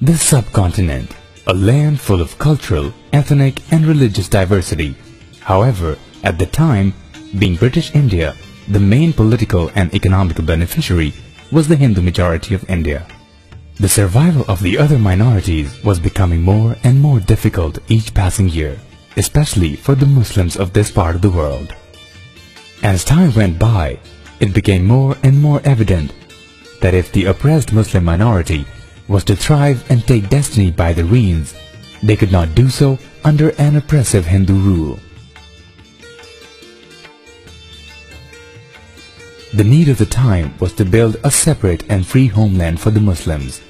This subcontinent, a land full of cultural, ethnic and religious diversity. However, at the time, being British India, the main political and economic beneficiary was the Hindu majority of India. The survival of the other minorities was becoming more and more difficult each passing year, especially for the Muslims of this part of the world. As time went by, it became more and more evident that if the oppressed Muslim minority was to thrive and take destiny by the reins, they could not do so under an oppressive Hindu rule. The need of the time was to build a separate and free homeland for the Muslims.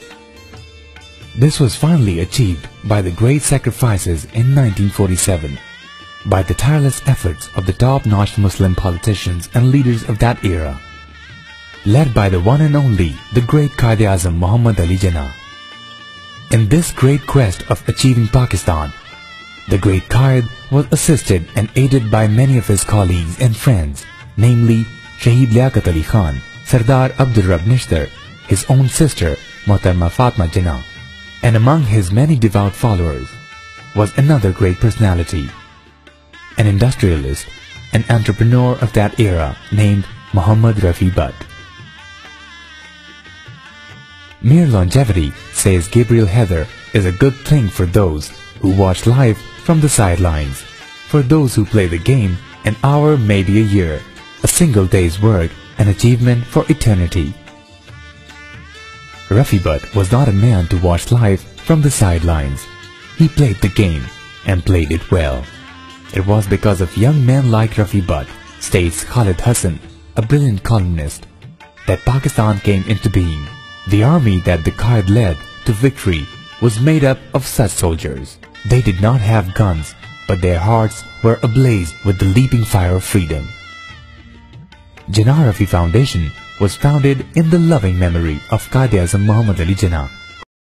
This was finally achieved by the great sacrifices in 1947, by the tireless efforts of the top-notch Muslim politicians and leaders of that era, led by the one and only, the great Quaid Muhammad Ali Jinnah. In this great quest of achieving Pakistan, the great Quaid was assisted and aided by many of his colleagues and friends, namely Shaheed Liaquat Ali Khan, Sardar Abdul Rab Nishtar, his own sister Mohtarma Fatma Jinnah, and among his many devout followers was another great personality, an industrialist, an entrepreneur of that era named Muhammad Rafi Butt. Mere longevity, says Gabriel Heather, is a good thing for those who watch life from the sidelines. For those who play the game, an hour may be a year, a single day's work, an achievement for eternity. Rafi Butt was not a man to watch life from the sidelines. He played the game and played it well. It was because of young men like Rafi Butt, states Khalid Hassan, a brilliant columnist, that Pakistan came into being. The army that the Quaid led to victory was made up of such soldiers. They did not have guns, but their hearts were ablaze with the leaping fire of freedom. Jinnah Rafi Foundation was founded in the loving memory of Quaid Azam Muhammad Ali Jinnah,